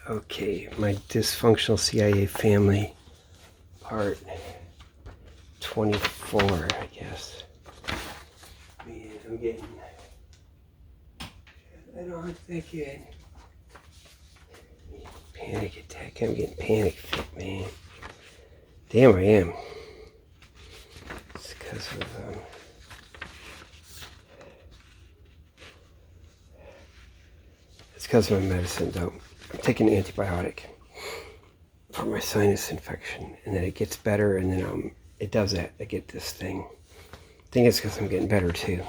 Okay, my dysfunctional CIA family, part 24, I guess. Man, I'm getting... I don't think it... Panic attack. I'm getting panic fit, man. Damn, I am. It's because of... It's because of my medicine, though. I'm taking an antibiotic for my sinus infection, and then it gets better, and then it does that. I get this thing. I think it's because I'm getting better, too.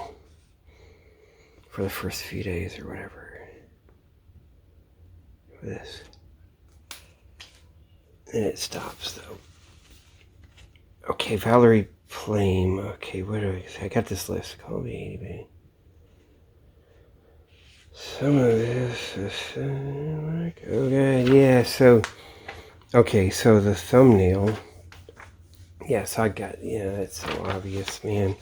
For the first few days or whatever. For this. And it stops, though. Okay, Valerie Plame. Okay, what do I say? I got this list. Call me anybody. Some of this is okay, yeah, so okay, so the thumbnail. Yes, I got, yeah, that's so obvious, man.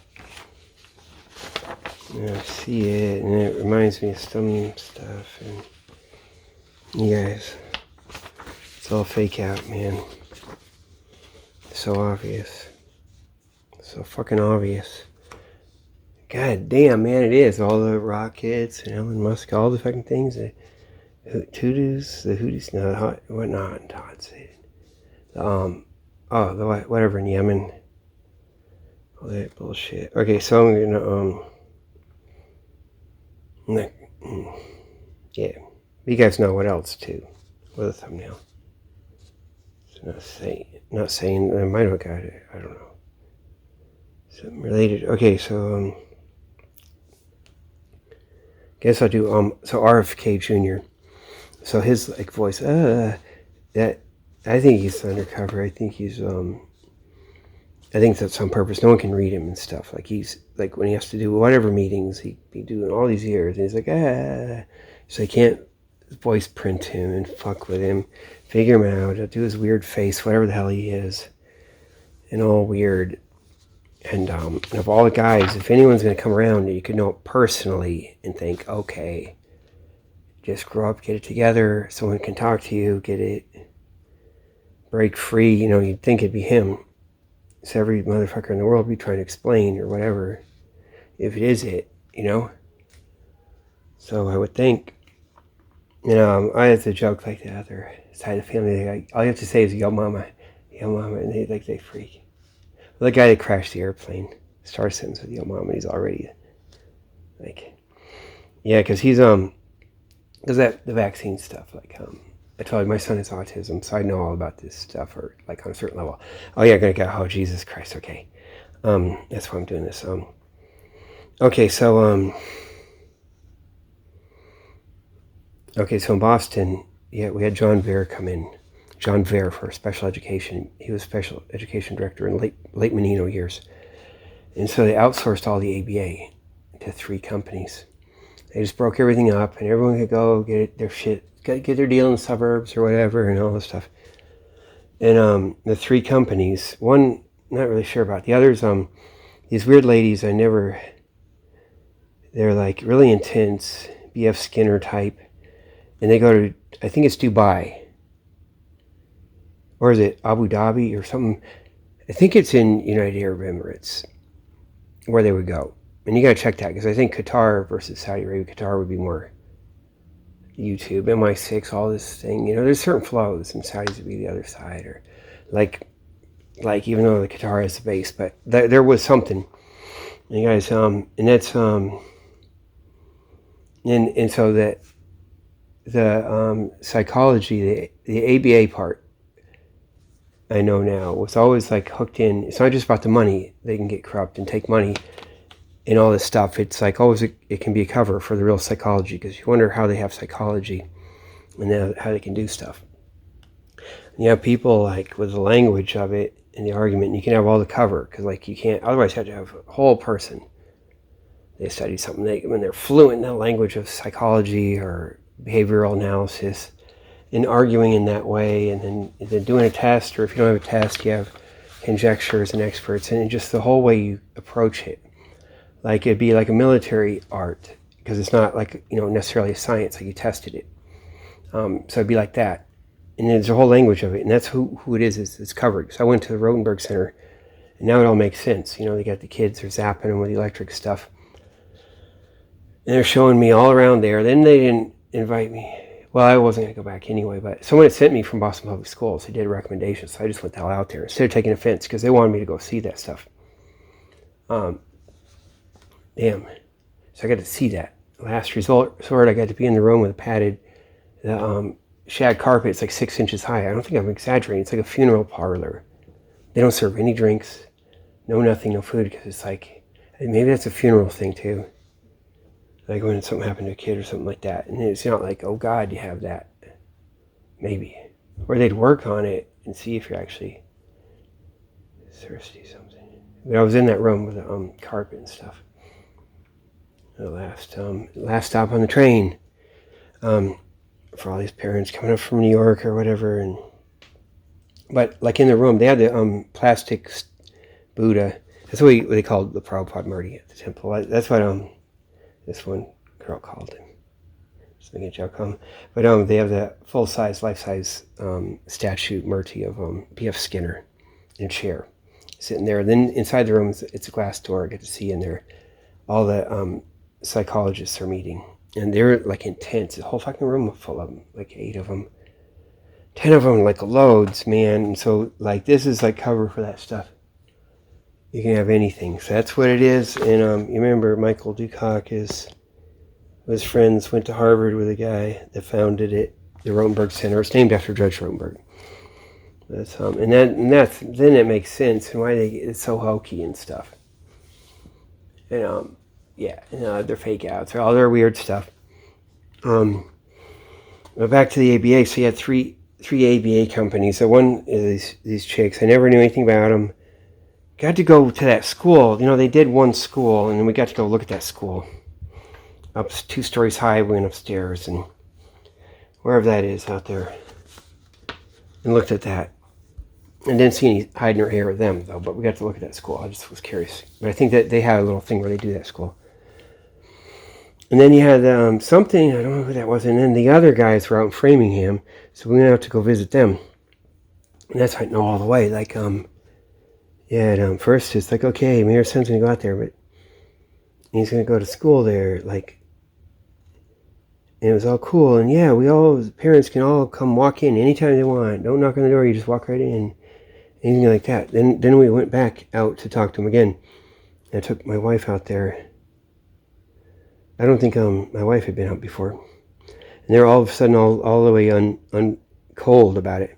I see it, and it reminds me of some stuff, and you guys, it's all fake out, man. So obvious. So fucking obvious. God damn, man, it is. All the rockets and Elon Musk, all the fucking things. The Houthis, no, what not? Todd said. The whatever in Yemen. All that bullshit. Okay, so I'm gonna, yeah. You guys know what else, too, with a thumbnail. It's not saying, I might have got it, I don't know. Something related. Okay, so, guess I'll do so RFK Jr. So his like voice that I think he's undercover. I think he's I think that's on purpose. No one can read him and stuff. Like he's like when he has to do whatever meetings he be doing all these years, and he's like so I can't voice print him and fuck with him, figure him out, do his weird face, whatever the hell he is, and all weird. And of all the guys, if anyone's going to come around, you could know it personally and think, okay, just grow up, get it together, someone can talk to you, get it, break free, you'd think it'd be him. So every motherfucker in the world would be trying to explain or whatever, if it is it, So I would think, I have to joke like the other side of the family, like, all you have to say is, yo mama, and they freak. The guy that crashed the airplane starts sentence with yo mom, and he's already like, yeah, because he's because that the vaccine stuff, like I told you my son has autism, so I know all about this stuff, or like on a certain level. Oh yeah, gonna go. Oh Jesus Christ, okay, that's why I'm doing this. Okay, so okay, so in Boston, yeah, we had John Vare come in. John Vare for special education. He was special education director in late Menino years. And so they outsourced all the ABA to 3 companies. They just broke everything up, and everyone could go get their shit, get their deal in the suburbs or whatever, and all this stuff. And the 3 companies, one, not really sure about. The others, these weird ladies, they're like really intense, B.F. Skinner type. And they go to, I think it's Dubai. Or is it Abu Dhabi or something? I think it's in United Arab Emirates where they would go. And you got to check that, because I think Qatar versus Saudi Arabia, Qatar would be more YouTube, MI6, all this thing. There's certain flows, and Saudis would be the other side. Or like even though the Qatar is the base, but there was something. And you guys, and that's, and so that the psychology, the ABA part, I know now, was always like hooked in. It's not just about the money. They can get corrupt and take money and all this stuff. It's like always it can be a cover for the real psychology, because you wonder how they have psychology and how they can do stuff. And you have people like with the language of it and the argument, and you can have all the cover, because like you can't, otherwise you have to have a whole person. They study something, when they're fluent in the language of psychology or behavioral analysis, in arguing in that way, and then doing a test, or if you don't have a test, you have conjectures and experts, and just the whole way you approach it. Like it'd be like a military art, because it's not like, necessarily a science, like you tested it. So it'd be like that. And there's a whole language of it, and that's who it is. It's covered. So I went to the Rotenberg Center, and now it all makes sense. They got the kids, they're zapping them with electric stuff. And they're showing me all around there. Then they didn't invite me. Well, I wasn't going to go back anyway, but someone had sent me from Boston Public Schools. They did a recommendation, so I just went the hell out there instead of taking offense because they wanted me to go see that stuff. Damn. So I got to see that. Last resort, I got to be in the room with a padded shag carpet. It's like 6 inches high. I don't think I'm exaggerating. It's like a funeral parlor. They don't serve any drinks, no nothing, no food, because it's like, maybe that's a funeral thing too. Like when something happened to a kid or something like that. And it's not like, oh God, you have that. Maybe. Or they'd work on it and see if you're actually thirsty something. But I was in that room with the carpet and stuff. The last stop on the train. For all these parents coming up from New York or whatever. But like in the room, they had the plastic Buddha. That's what they called the Prabhupada Murti at the temple. That's what this one girl called him. Just making a joke. But they have the full-size, life-size statue Murti of P.F. Skinner in a chair, sitting there. Then inside the room, it's a glass door. I get to see in there. All the psychologists are meeting. And they're like intense. The whole fucking room full of them. Like 8 of them. 10 of them, like loads, man. And so, like, this is like cover for that stuff. You can have anything. So that's what it is. And you remember Michael Dukakis was friends, went to Harvard with a guy that founded it, the Rotenberg Center. It's named after Judge Rotenberg. That's then it makes sense and why it's so hokey and stuff. And they're fake outs, all their weird stuff. But back to the ABA. So you had three ABA companies. So one is these chicks. I never knew anything about them. Got to go to that school. They did one school, and then we got to go look at that school. Up 2 stories high, we went upstairs, and wherever that is out there, and looked at that. And didn't see any hide nor hair of them, though, but we got to look at that school. I just was curious. But I think that they had a little thing where they do that school. And then you had something, I don't know who that was, and then the other guys were out in Framingham, so we went out to go visit them. And that's how I know all the way, like, first it's like, okay, Mayor Son's going to go out there, but he's going to go to school there, like, and it was all cool, and parents can all come walk in anytime they want, don't knock on the door, you just walk right in, anything like that. Then we went back out to talk to him again, and I took my wife out there. I don't think my wife had been out before, and they're all of a sudden all the way cold about it,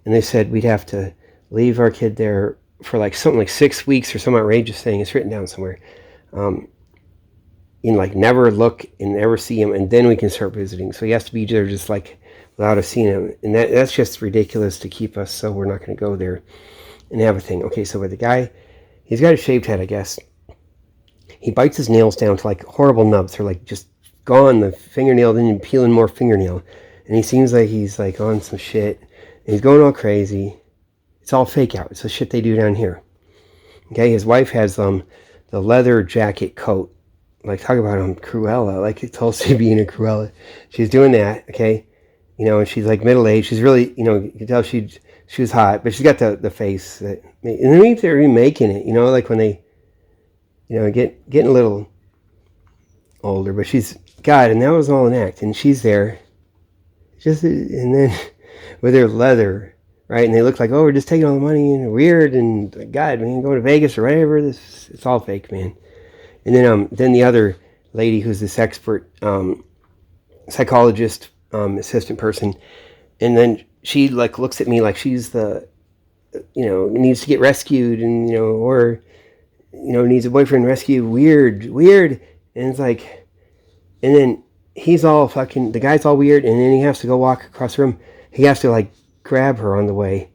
and they said we'd have to leave our kid there for like something like 6 weeks or some outrageous thing. It's written down somewhere. Like never look and never see him, and then we can start visiting. So he has to be there just like without us seeing him, and that's just ridiculous to keep us. So we're not going to go there and have a thing. Okay, so with the guy, he's got a shaved head, I guess. He bites his nails down to like horrible nubs. They're like just gone, the fingernail, then you're peeling more fingernail, and he seems like he's like on some shit, and he's going all crazy. It's all fake out. It's the shit they do down here. Okay, his wife has the leather jacket coat. Like, talk about Cruella. Like, it's Tulsi being a Cruella. She's doing that, okay? And she's like middle-aged. She's really, you can tell she was hot, but she's got the face. And then if they're remaking it, like when they, getting a little older. But God, and that was all an act. And she's there. And then with her leather, right? And they look like, oh, we're just taking all the money and weird and God, man, going to Vegas or whatever. It's all fake, man. And then the other lady who's this expert psychologist, assistant person, and then she like looks at me like she's the, needs to get rescued and or needs a boyfriend rescued. Weird, and it's like, and then he's all fucking, the guy's all weird, and then he has to go walk across the room. He has to like grab her on the way,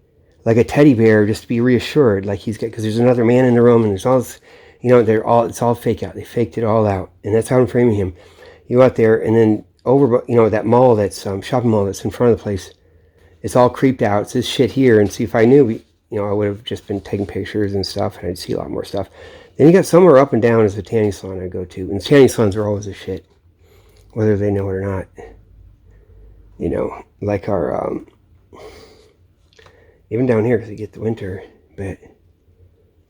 like a teddy bear, just to be reassured, like he's got, because there's another man in the room, and there's all this, it's all fake out. They faked it all out, and that's how I'm framing him. You go out there, and then over, that mall, that's shopping mall that's in front of the place, it's all creeped out. It's this shit here, and see, if I knew, I would have just been taking pictures and stuff, and I'd see a lot more stuff. Then you got somewhere up and down is the tanning salon I go to, and tanning salons are always a shit, whether they know it or not. you know, like our, even down here, because we get the winter, but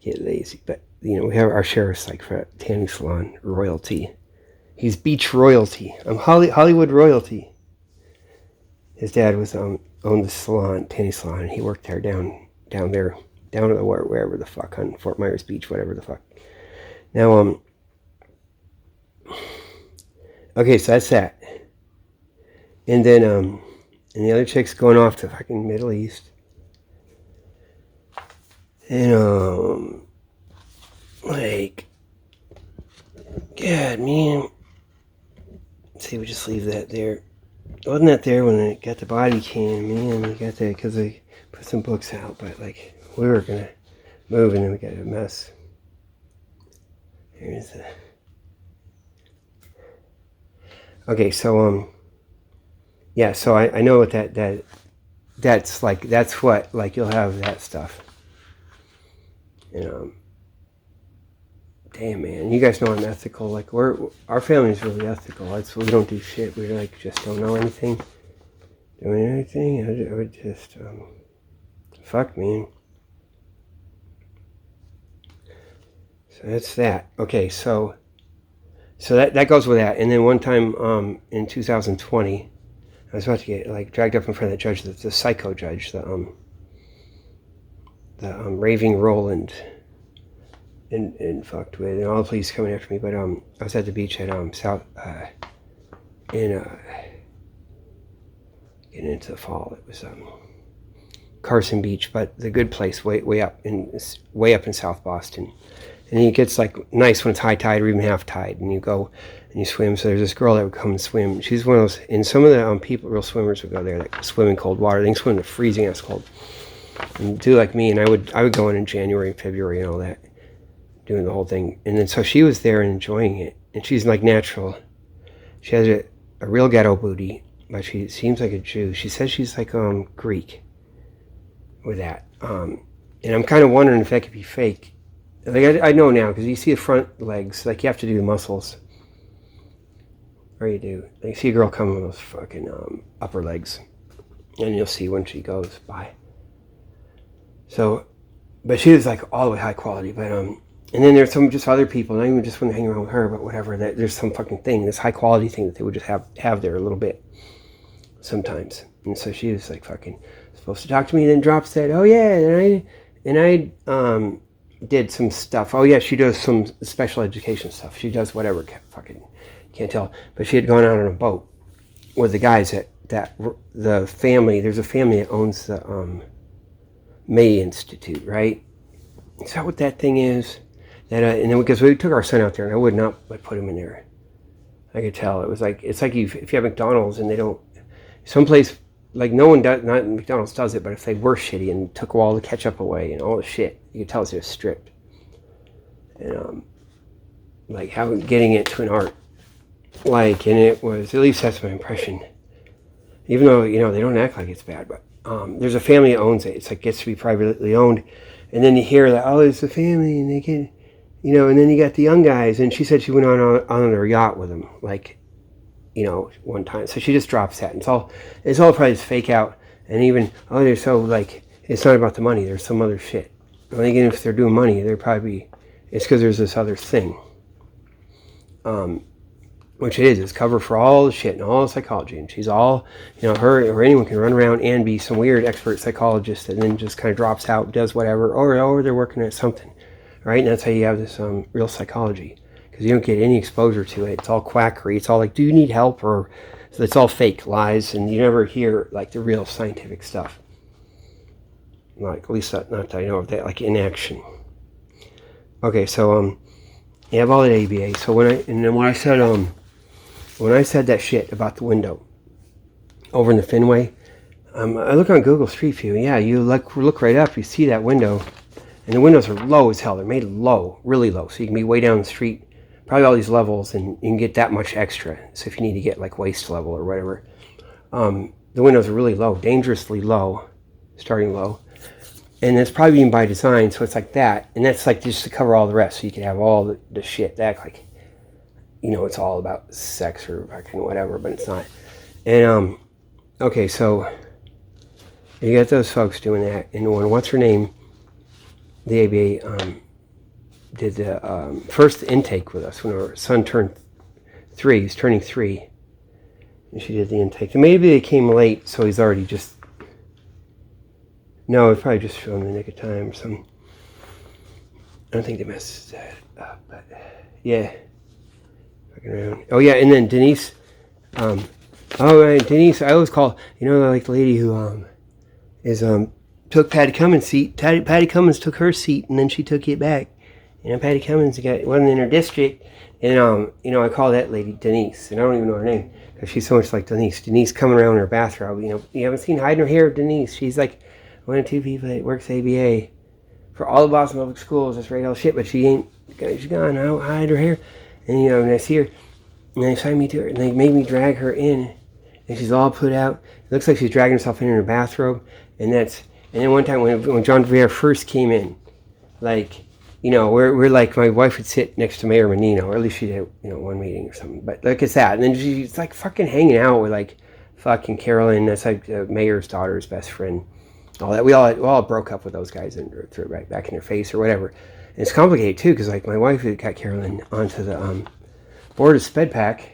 get lazy. But, you know, we have our sheriff's like for tanning salon royalty. He's beach royalty. I'm Hollywood royalty. His dad was owned the salon, tanning salon, and he worked there down there, down at the wherever the fuck on Fort Myers Beach, whatever the fuck. Now okay, so that's that, and then and the other chick's going off to fucking Middle East, and like, God, man. Let's see, we just leave that there. Wasn't that there when I got the body cam? Man, we got that because I put some books out, but like we were gonna move and then we got a mess. Here's the. Okay, so yeah, so I know what that's like. That's what, like, you'll have that stuff. And damn, man, you guys know I'm ethical. Like, our family's really ethical. We don't do shit. We like just don't know anything. Doing anything, I would just fuck, man. So that's that. Okay, so that goes with that. And then one time in 2020, I was about to get like dragged up in front of that judge, the psycho judge, the raving Roland, and fucked with, and all the police coming after me. But I was at the beach at South getting into the fall. It was Carson Beach, but the good place, way up in South Boston. And it gets like nice when it's high tide or even half tide, and you go and you swim. So there's this girl that would come and swim. She's one of those, and some of the people, real swimmers, would go there, like swim in cold water. They can swim in the freezing ass cold. And do like me, and I would go in January and February and all that, doing the whole thing. And then so she was there and enjoying it, and she's like natural. She has a real ghetto booty, but she seems like a Jew. She says she's like Greek with that, and I'm kind of wondering if that could be fake. Like I know now, because you see the front legs, like you have to do the muscles, or you do. Like you see a girl come with those fucking upper legs, and you'll see when she goes by. So, but she was like all the way high quality. But and then there's some just other people, not even just want to hang around with her, but whatever. That there's some fucking thing, this high quality thing that they would just have there a little bit sometimes. And so she was like fucking supposed to talk to me, and then drops that. Oh yeah, and I did some stuff. Oh yeah, she does some special education stuff. She does whatever. Fucking can't tell. But she had gone out on a boat with the guys that the family. There's a family that owns the May Institute, right? Is that what that thing is? That and then because we took our son out there, and I would not like put him in there. I could tell it was like it's like if you have McDonald's and they don't someplace. Like no one does, not McDonald's does it, but if they were shitty and took all the ketchup away and all the shit, you could tell it's just stripped. And like how getting it to an art, like, and it was, at least that's my impression. Even though they don't act like it's bad, but there's a family that owns it. It's like gets to be privately owned, and then you hear that it's a family and they can, and then you got the young guys. And she said she went on her yacht with them, like. One time. So she just drops that. It's all probably just fake out. And even, they're so like, it's not about the money. There's some other shit. I think if they're doing money, they're probably, it's because there's this other thing. Which it is. It's cover for all the shit and all the psychology. And she's all, her or anyone can run around and be some weird expert psychologist and then just kind of drops out, does whatever, or they're working at something. Right? And that's how you have this real psychology. Because you don't get any exposure to it. It's all quackery. It's all like, do you need help? Or so it's all fake lies, and you never hear like the real scientific stuff. Like at least not that I know of that, like in action. Okay, so you have all that ABA. So when I said that shit about the window over in the Fenway, I look on Google Street View. Yeah, you look right up, you see that window, and the windows are low as hell. They're made low, really low, so you can be way down the street. Probably all these levels, and you can get that much extra. So if you need to get like waist level or whatever, the windows are really low, dangerously low, starting low, and it's probably even by design. So it's like that, and that's like just to cover all the rest, so you can have all the shit that like, it's all about sex or fucking whatever, but it's not. And Okay, so you got those folks doing that, and when what's her name, the ABA did the first intake with us when our son turned 3. He's turning 3, and she did the intake. And maybe they came late, so he's already just. No, it probably just showed him the nick of time or something. I don't think they messed that up, but yeah. Around. Oh yeah, and then Denise. Denise. I always call like the lady who is took Patty Cummins' seat. Patty Cummins took her seat, and then she took it back. Patty Cummins wasn't in her district, and I call that lady Denise, and I don't even know her name because she's so much like Denise. Denise coming around in her bathrobe. You haven't seen hiding her hair, Denise. She's like one of 2 people that works ABA for all the Boston public schools. That's right, all shit, but she ain't. She's gone. I don't hide her hair, and and I see her, and they assigned me to her, and they made me drag her in, and she's all put out. It looks like she's dragging herself in her bathrobe, and then one time when John Rivera first came in, like. We're like, my wife would sit next to Mayor Menino, or at least she did, one meeting or something. But look at that. And then she's like fucking hanging out with like fucking Carolyn. That's like the mayor's daughter's best friend. All that. We all broke up with those guys and threw it right back in their face or whatever. And it's complicated too, because like my wife had got Carolyn onto the board of SpedPAC.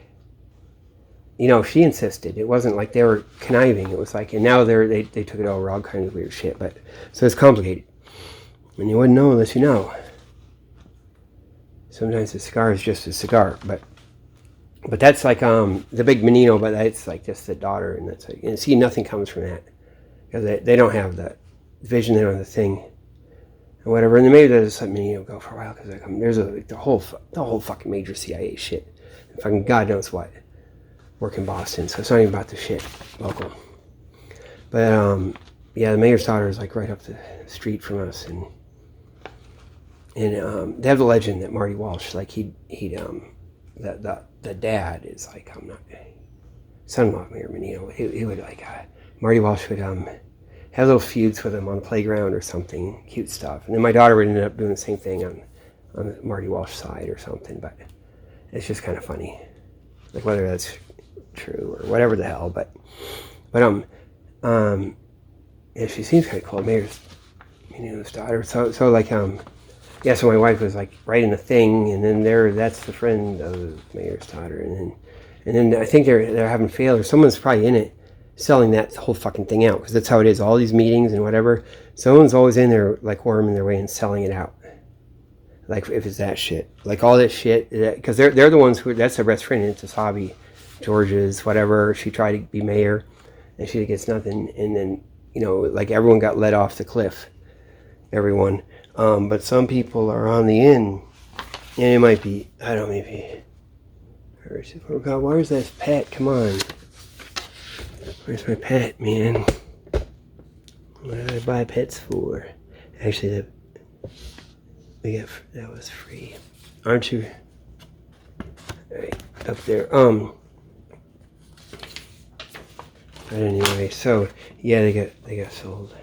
She insisted. It wasn't like they were conniving. It was like, and now they took it over all kinds of weird shit. But so it's complicated. And you wouldn't know unless you know. Sometimes a cigar is just a cigar, but that's like the big Menino, but that's like just the daughter, and that's like, and see, nothing comes from that because they don't have the vision, they don't have the thing, and whatever. And then maybe they'll just let Menino go for a while because there's the whole fucking major CIA shit, and fucking God knows what, work in Boston, so it's not even about the shit local. But yeah, the mayor's daughter is like right up the street from us, and they have the legend that Marty Walsh, like the dad is like, I'm not son-in-law of Mayor Menino. He would like Marty Walsh would have little feuds with him on the playground or something, cute stuff. And then my daughter would end up doing the same thing on the Marty Walsh side or something. But it's just kind of funny, like whether that's true or whatever the hell. But yeah, she seems kind of cool. Mayor's Menino's daughter. So like yeah, so my wife was like writing the thing, and then that's the friend of the mayor's daughter, and then I think they're having failures. Someone's probably in it, selling that whole fucking thing out, because that's how it is. All these meetings and whatever, someone's always in there like worming their way and selling it out. Like if it's that shit, like all that shit, because they're the ones who, that's their best friend. It's a hobby, George's, whatever. She tried to be mayor, and she gets nothing, and then like everyone got let off the cliff, everyone. But some people are on the end, and it might be, I don't know, maybe, oh God, where's that pet? Come on. Where's my pet, man? What did I buy pets for? Actually, that was free. Aren't you? Alright, up there. But anyway, so, yeah, they got sold.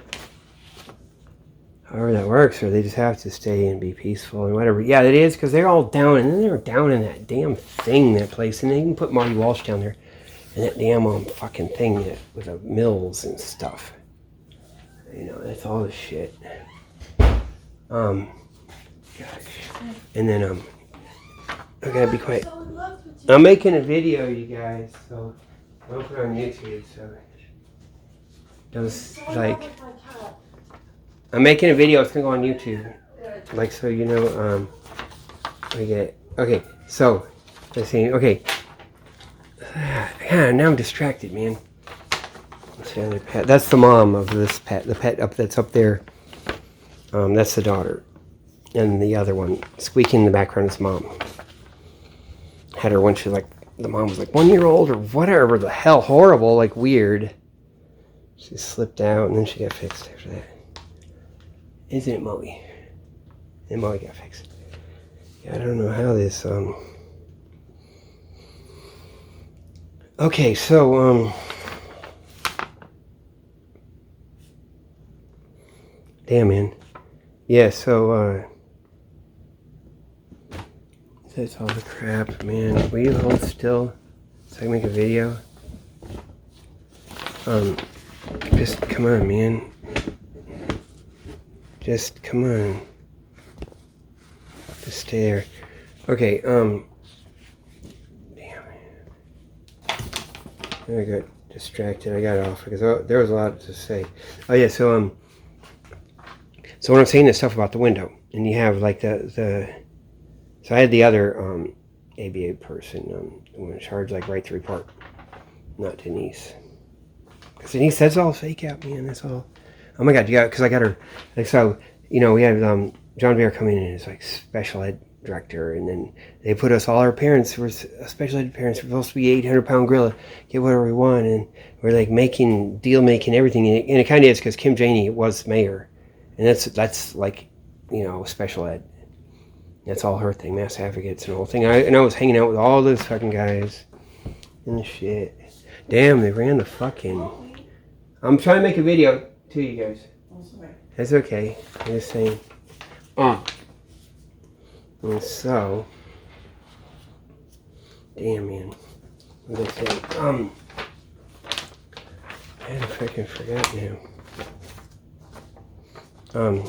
However that works, or they just have to stay and be peaceful and whatever. Yeah, it is, because they're all down, and then they were down in that damn thing, that place, and they can put Marty Walsh down there, and that damn fucking thing with the mills and stuff. That's all the shit. Gosh. And then, I gotta be quiet. I'm making a video, you guys, so I'll put it on YouTube, so those, like, I'm making a video, it's gonna go on YouTube. Like, so we get, okay, so, let's see, okay. Yeah, now I'm distracted, man. What's the other pet? That's the mom of this pet. The pet that's up there, that's the daughter. And the other one, squeaking in the background, is mom. Had her when she the mom was like 1 year old or whatever the hell, horrible, like weird. She slipped out and then she got fixed after that. Isn't it Moe? And Moe got fixed. Yeah, I don't know how this, okay, so, damn, man. Yeah, so, that's all the crap, man. Will you hold still so I can make a video? Just come on, man. Just come on. Just stay there. Okay, damn it. I got distracted. I got off because there was a lot to say. Oh yeah, so when I'm saying this stuff about the window, and you have like so I had the other ABA person, the one in charge, like write the report, not Denise. Because Denise, that's all fake out, man. That's all. Oh my God, yeah, because I got her. Like, so, we had John Bear come in as like special ed director, and then they put us, all our parents, were special ed parents, we're supposed to be 800-pound gorilla, get whatever we want, and we're like deal making everything, and it kind of is because Kim Janey was mayor, and that's like, special ed. That's all her thing, mass advocates and the whole thing. I was hanging out with all those fucking guys and shit. Damn, they ran the fucking. I'm trying to make a video to you guys. That's okay. I'm just saying. And so, damn, man. What was I saying? I freaking forgot now.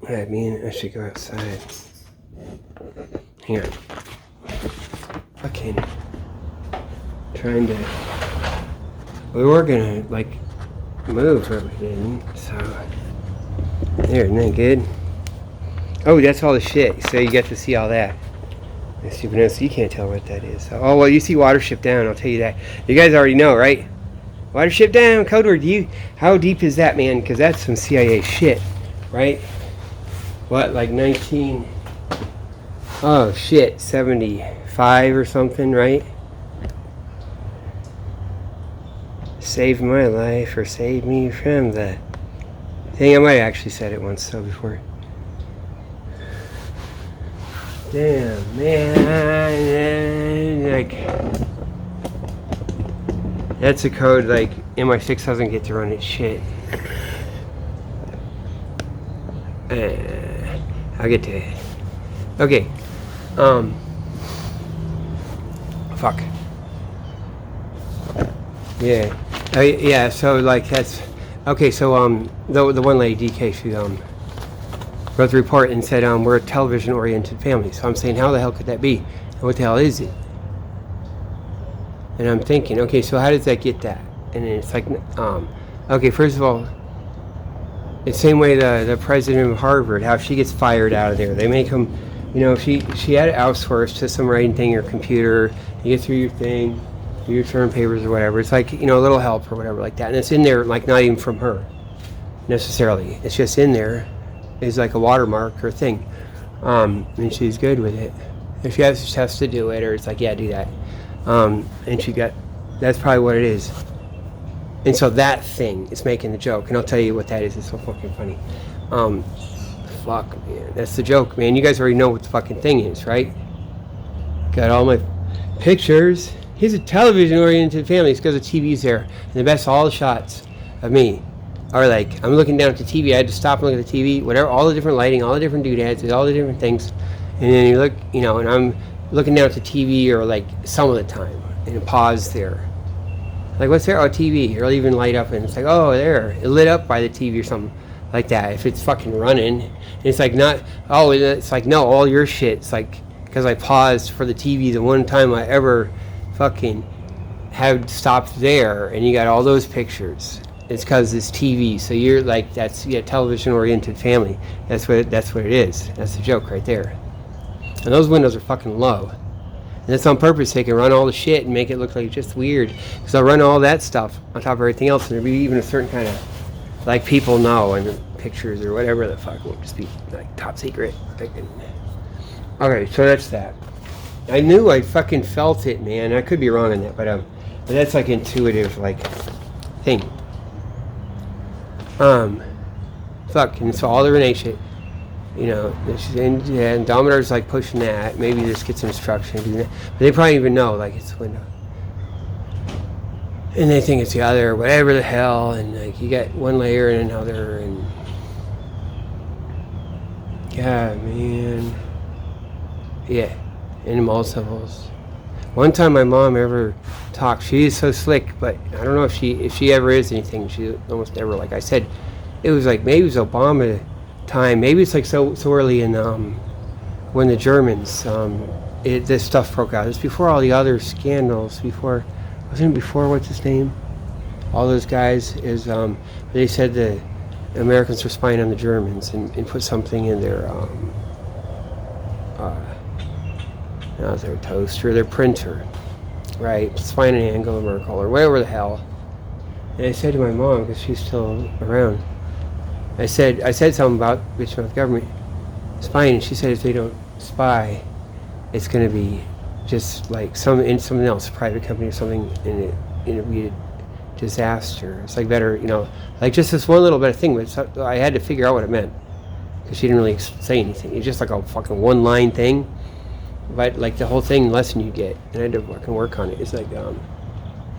I mean, I should go outside. Hang on. Fucking trying to. We were gonna like move, but we didn't. So there, isn't that good? Oh, that's all the shit. So you get to see all that. So you can't tell what that is. Oh well, you see Watership Down. I'll tell you that. You guys already know, right? Watership Down, code word. How deep is that, man? Because that's some CIA shit, right? What, like 75 or something, right? Save my life or save me from the thing. I might have actually said it once though before. Damn, man. Like, that's a code like MI6 doesn't get to run its shit. I'll get to it. Okay. Fuck. Yeah. Yeah, so like that's okay, so the one lady DK, she wrote the report and said we're a television oriented family. So I'm saying, how the hell could that be? And what the hell is it? And I'm thinking, okay, so how does that get that? And it's like okay, first of all, the same way the president of Harvard, how she gets fired out of there. They make them, she had it outsourced to some writing thing or computer. You get through your thing, do your term papers or whatever. It's like, a little help or whatever like that. And it's in there, like not even from her necessarily. It's just in there. It's like a watermark or thing. And she's good with it. If she has to do it, or it's like, yeah, do that. And that's probably what it is. And so that thing is making the joke, and I'll tell you what that is. It's so fucking funny. Fuck, man, that's the joke, man. You guys already know what the fucking thing is, right? Got all my pictures. He's a television-oriented family. It's because the TV's there, and the best all the shots of me are like, I'm looking down at the TV. I had to stop and look at the TV, whatever, all the different lighting, all the different doodads, all the different things, and then you look, and I'm looking down at the TV, or like some of the time, and pause there. Like, what's there? Oh, TV. It'll even light up, and it's like, oh, there. It lit up by the TV or something like that. If it's fucking running, and it's like not. Oh, it's like no, all your shit. It's like because I paused for the TV the one time I ever fucking had stopped there, and you got all those pictures. It's because it's TV. So you're like, that's television-oriented family. That's what it is. That's the joke right there. And those windows are fucking low. And that's on purpose. They can run all the shit and make it look like just weird. Because they'll run all that stuff on top of everything else, and there'll be even a certain kind of, like, people know, and pictures or whatever the fuck will just be like top secret. Okay, so that's that. I knew, I fucking felt it, man. I could be wrong on that, but that's like intuitive, like, thing. Fuck, and so all the Renee shit. And Domitar's like pushing that. Maybe this gets some instruction to do that. But they probably even know, like, it's the window. And they think it's the other, whatever the hell. And like, you got one layer and another. And God, man. Yeah. And multiples. One time my mom ever talked, she is so slick, but I don't know if she ever is anything. She almost never, like I said, it was like maybe it was Obama time. Maybe it's like so early in when the Germans this stuff broke out. It's before all the other scandals. Wasn't it before what's his name? All those guys is they said the Americans were spying on the Germans and put something in their not their toaster, their printer, right? Spying on Angela Merkel or whatever the hell. And I said to my mom, because she's still around, I said something about bitching about the government spying, and she said if they don't spy, it's going to be just like something else, a private company or something, and it'll be a disaster. It's like better, like just this one little bit of thing, but I had to figure out what it meant, because she didn't really say anything. It's just like a fucking one-line thing, but like the whole thing lesson you get, and I had to fucking work on it. It's like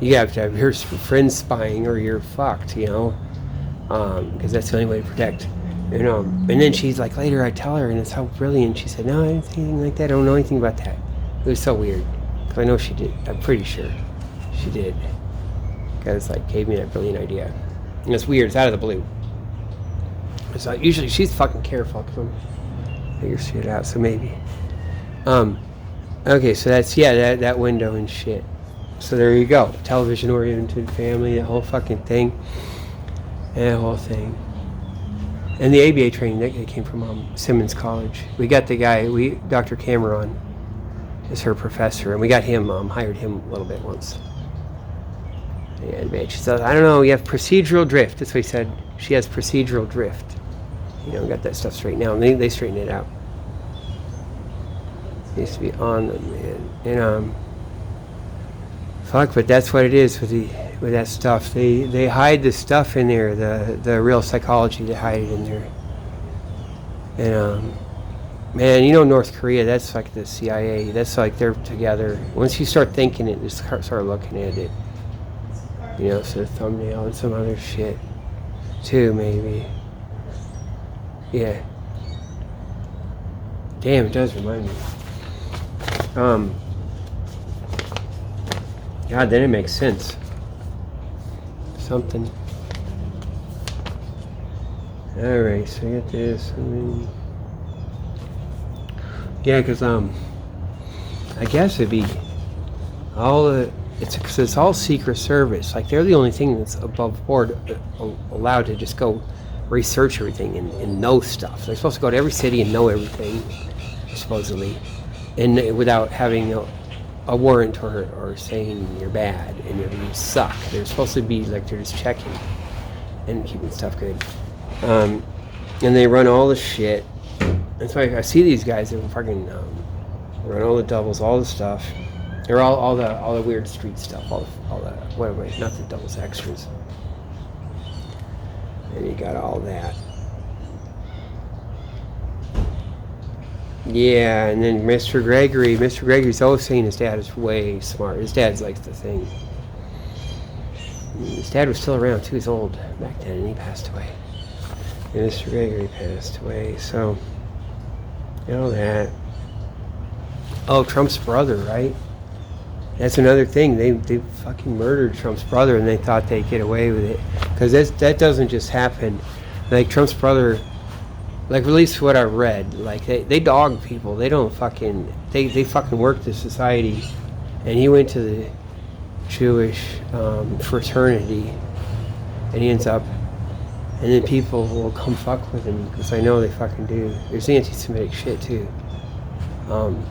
you have to have your friends spying or you're fucked, because that's the only way to protect. And then she's like, later I tell her, and it's how brilliant. She said, no, I didn't say anything like that. I don't know anything about that. It was so weird, because I know she did. I'm pretty sure she did, because like gave me that brilliant idea. And it's weird. It's out of the blue. So usually she's fucking careful, because I'm figure shit out. So maybe. Okay, so that's that window and shit. So there you go. Television oriented family, that whole fucking thing. That whole thing. And the ABA training, that came from Simmons College. We got the guy, Dr. Cameron is her professor, and we got him, hired him a little bit once. And she said, I don't know, you have procedural drift. That's what he said. She has procedural drift. Got that stuff straight now, and they straighten it out. It used to be on them, man. And fuck, but that's what it is with that stuff. They hide the stuff in there, the real psychology. They hide it in there. And man, North Korea, that's like the CIA. That's like they're together. Once you start thinking it, just start looking at it. So the thumbnail and some other shit too, maybe. Yeah. Damn, it does remind me. God, then it makes sense. Something. Alright, so I got this. Yeah, because I guess it'd be all it's all Secret Service. Like they're the only thing that's above board allowed to just go research everything and know stuff. They're supposed to go to every city and know everything, supposedly, and without having a warrant or saying you're bad and you suck. They're supposed to be like they're just checking and keeping stuff good. And they run all the shit. That's why I see these guys that fucking run all the doubles, all the stuff. They're all the weird street stuff, all the whatever, not the doubles, extras. And you got all that. Yeah, and then Mr. Gregory's always saying his dad is way smart. His dad's like the thing. His dad was still around too. He's old back then, and he passed away. And Mr. Gregory passed away, so that. Oh, Trump's brother, right? That's another thing. They fucking murdered Trump's brother, and they thought they'd get away with it, because that doesn't just happen. Like Trump's brother. Like, at least what I read, like, they dog people. They don't fucking, they fucking work the society. And he went to the Jewish fraternity, and he ends up, and then people will come fuck with him, because I know they fucking do. There's anti-Semitic shit, too. And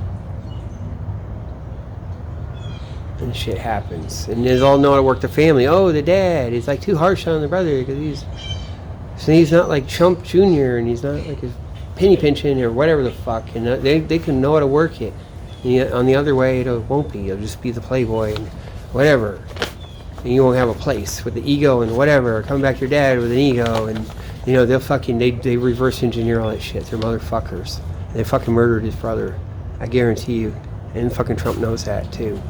shit happens. And they all know how to work the family. Oh, the dad is, like, too harsh on the brother, because he's not like Trump Jr. and he's not like his penny pinching or whatever the fuck. And they can know how to work it. And on the other way, it won't be. You'll just be the playboy and whatever. And you won't have a place with the ego and whatever. Or come back to your dad with an ego, and they'll fucking they reverse engineer all that shit. They're motherfuckers. They fucking murdered his brother. I guarantee you. And fucking Trump knows that too.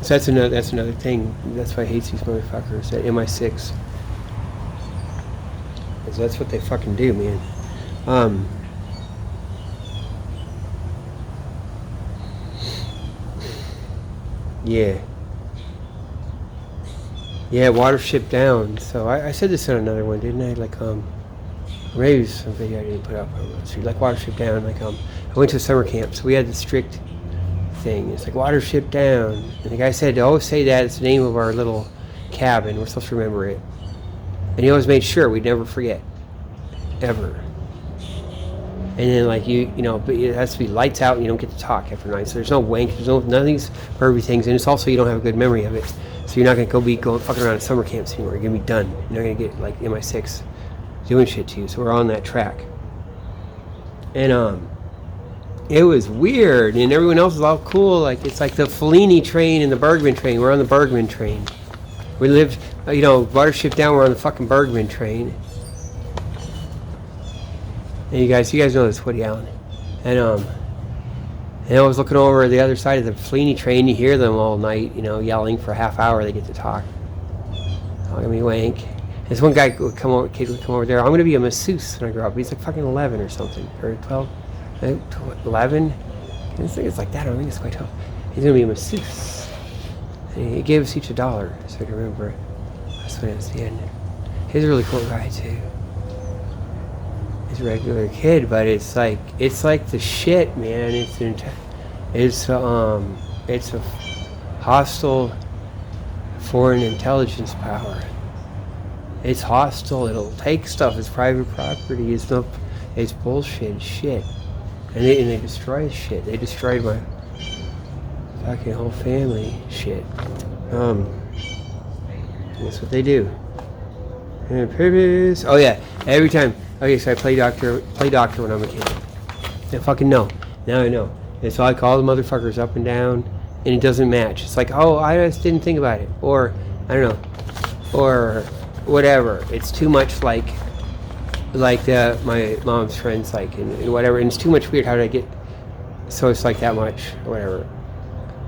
So that's another thing. That's why I hate these motherfuckers at MI6. Because that's what they fucking do, man. Yeah. Yeah, Watership Down. So I said this on another one, didn't I? Like, maybe it was some video I didn't put up on the street. Like, Watership Down. Like, I went to a summer camp, so we had the strict thing. It's like, Watership Down. And the guy said, to always say that. It's the name of our little cabin. We're supposed to remember it. And he always made sure we'd never forget. Ever. And then, like, you know, but it has to be lights out and you don't get to talk after 9. So there's no wank, nothing's pervy things. And it's also, you don't have a good memory of it. So you're not going to going fucking around at summer camps anymore. You're going to be done. You're not going to get, like, MI6 doing shit to you. So we're on that track. And, it was weird. And everyone else was all cool. Like, it's like the Fellini train and the Bergman train. We're on the Bergman train. We lived, you know, Watership Down, we're on the fucking Bergman train. And you guys know this, Woody Allen. And I was looking over the other side of the Fellini train. You hear them all night, you know, yelling for a half hour. They get to talk. Talking me wank. This one guy would come over, kid would come over there. I'm going to be a masseuse when I grow up. He's like fucking 11 or something. Or 12, 11. I think it's like that. I don't think it's quite 12. He's going to be a masseuse. And he gave us each $1, so I can remember it. That's when it was the end. He's a really cool guy, too. He's a regular kid, but it's like the shit, man. It's a hostile foreign intelligence power. It's hostile. It'll take stuff. It's private property. It's bullshit shit. And they destroy shit. They destroyed my fucking whole family shit. That's what they do. And purpose. Oh yeah. Every time. Okay, so I play doctor when I'm a kid. I fucking know. Now I know. And so I call the motherfuckers up and down, and it doesn't match. It's like, oh, I just didn't think about it. Or, I don't know. Or whatever. It's too much like my mom's friends, like, and whatever. And it's too much weird. How did I get... So it's like that much, or whatever.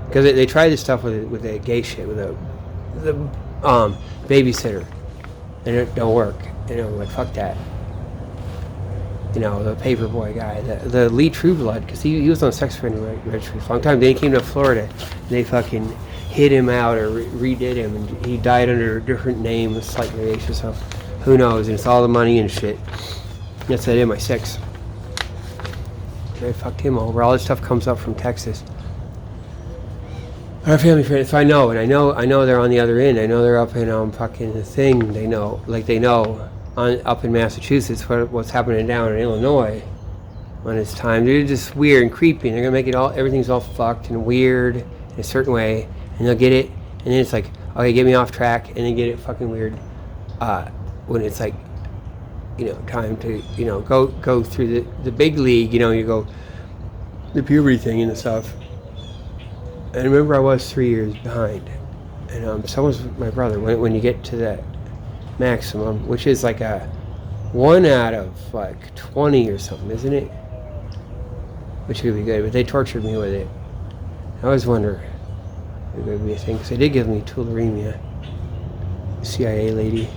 Because they try this stuff with the gay shit, with the babysitter. And it don't work. And I'm like, fuck that. You know, the paperboy guy, the Lee Trueblood, because he was on sex offender registry for a long time. Then he came to Florida, and they fucking hid him out or redid him, and he died under a different name, a slight variation, so who knows, and it's all the money and shit. That's that MI6. They fucked him over. All this stuff comes up from Texas. Our family friends, so I know, and I know they're on the other end. I know they're up in fucking the thing. They know up in Massachusetts what's happening down in Illinois when it's time. They're just weird and creepy, and they're gonna make it everything's all fucked and weird in a certain way, and they'll get it, and then it's like, okay, get me off track, and then get it fucking weird when it's like, you know, time to, you know, go through the big league, you know, you go the puberty thing and stuff. And I remember I was 3 years behind, and so was my brother. When you get to that maximum, which is like a 1 out of like 20 or something, isn't it? Which could be good, but they tortured me with it. I always wonder if it would be a thing, because they did give me tularemia. The CIA lady.